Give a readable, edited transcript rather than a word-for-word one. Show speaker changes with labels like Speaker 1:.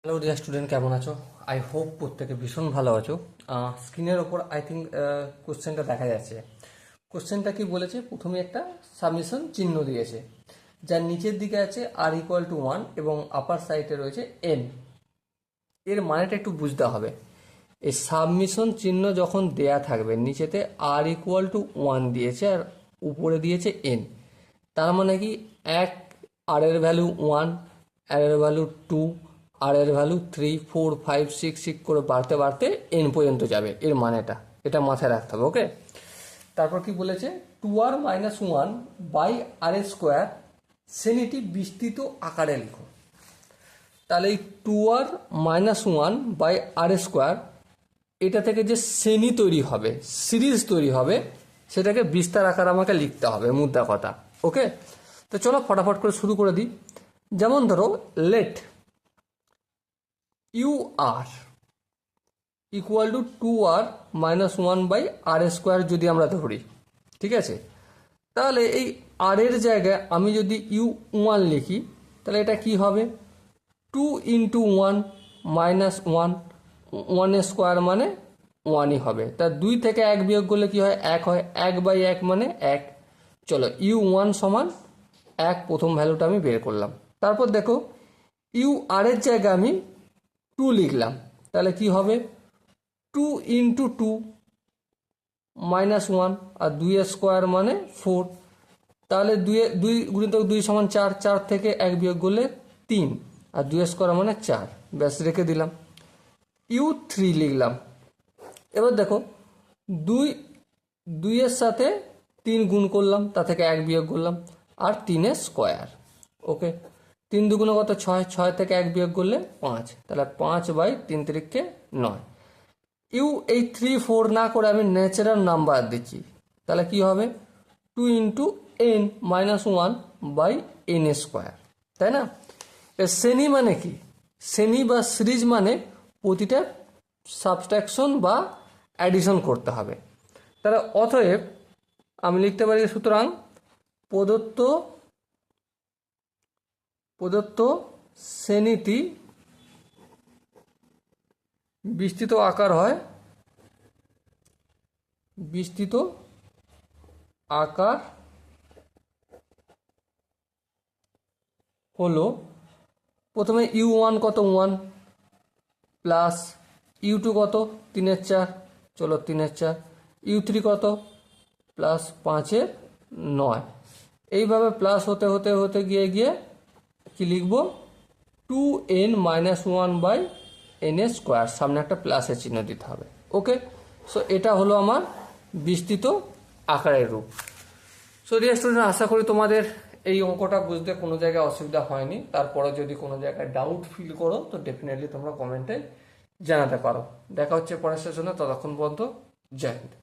Speaker 1: Hello dear student, কেমন আছো? I hope প্রত্যেকে ভীষণ ভালো আছো। স্ক্রিনের ওপর আই থিঙ্ক কোশ্চেনটা দেখা যাচ্ছে। কোশ্চেনটা কি বলেছে? প্রথমে একটা সাবমিশন চিহ্ন দিয়েছে, যার নিচের দিকে আছে r=1 এবং আপার সাইডে রয়েছে n। এর মানেটা একটু বুঝতে হবে। এই সাবমিশন চিহ্ন যখন দেয়া থাকবে, নিচেতে r=1 দিয়েছে আর উপরে দিয়েছে n, তার মানে কি এক আর এর ভ্যালু 1, আর এর ভ্যালু 2, আর এর ভ্যালু 3, 4, 5, 6 6 করে বাড়তে বাড়তে n পর্যন্ত যাবে। এর মানেটা এটা মাথায় রাখতে হবে। ওকে, তারপর কি বলেছে? 2r-1 বাই আর স্কোয়ার শ্রেণীটি বিস্তৃত আকারে লিখো। তাহলে এই 2r-1 বাই আর স্কোয়ার, এটা থেকে যে শ্রেণী তৈরি হবে, সিরিজ তৈরি হবে, সেটাকে বিস্তার আকার আমাকে লিখতে হবে, মুদ্রা কথা। ওকে, তো চলো ফটাফট করে শুরু করে দিই। যেমন ধরো, let u r equal to 2r-1 by r square যদি আমরা ধরি, ঠিক আছে? তাহলে এই আর এর জায়গায় আমি যদি u1 লিখি, তাহলে এটা কি হবে? 2 × 1 - 1, 1 স্কোয়ার মানে 1ই হবে। তা 2 থেকে 1 বিয়োগ করলে কি হয়? 1 হয়। 1/1 মানে 1। চলো, u1 সমান 1, প্রথম ভ্যালুটা আমি বের করলাম। তারপর দেখো, ইউ আর এর জায়গায় আমি 2 লিখলাম, তাহলে কি হবে? 2 × 2 - 1 আর 2 স্কোয়ার মানে 4। তাহলে 2 গুণিতক 2 সমান 4, 4 থেকে 1 বিয়োগ করলে 3 আর 2 স্কোয়ার মানে 4। ব্যাস, রেখে দিলাম। u3 লিখলাম। এবার দেখো, 2 এর সাথে 3 গুণ করলাম, তা থেকে 1 বিয়োগ করলাম আর 3 স্কোয়ার। ওকে, 3 দুগুণে কত? 6, 6 থেকে 1 বিয়োগ করলে 5, তাহলে 5/3 × 9। এই 3 4 না করে আমি ন্যাচারাল নাম্বার দিচ্ছি, তাহলে কি হবে? 2 × n-1 বাই n স্কোয়ার, তাই না? এর শ্রেণী মানে কি? শ্রেণী বা সিরিজ মানে প্রতিটা সাবট্রাকশন বা অ্যাডিশন করতে হবে। তাহলে অতএব আমি লিখতে পারি, সুতরাং প্রদত্ত প্রদত্ত শ্রেণীটি বিস্তৃত আকার হয়, বিস্তৃত আকার হলো প্রথমে u1 কত? 1 প্লাস u2 কত? 3/4, চলো 3/4, u3 কত? প্লাস 5/9। এইভাবে প্লাস হতে হতে হতে গিয়ে গিয়ে কি লিখব? 2n-1 বাই n স্কোয়ার, সামনে একটা প্লাসের চিহ্ন দিতে হবে। ওকে, সো এটা হলো আমার বিস্তৃত আকারের রূপ। সো ডিয়ার স্টুডেন্ট, আশা করি তোমাদের এই অঙ্কটা বুঝতে কোনো জায়গায় অসুবিধা হয়নি। তারপরে যদি কোনো জায়গায় ডাউট ফিল করো, তো ডেফিনেটলি তোমরা কমেন্টে জানাতে পারো। দেখা হচ্ছে পরের সেশনে, ততক্ষণ পর্যন্ত জয় হিন্দ।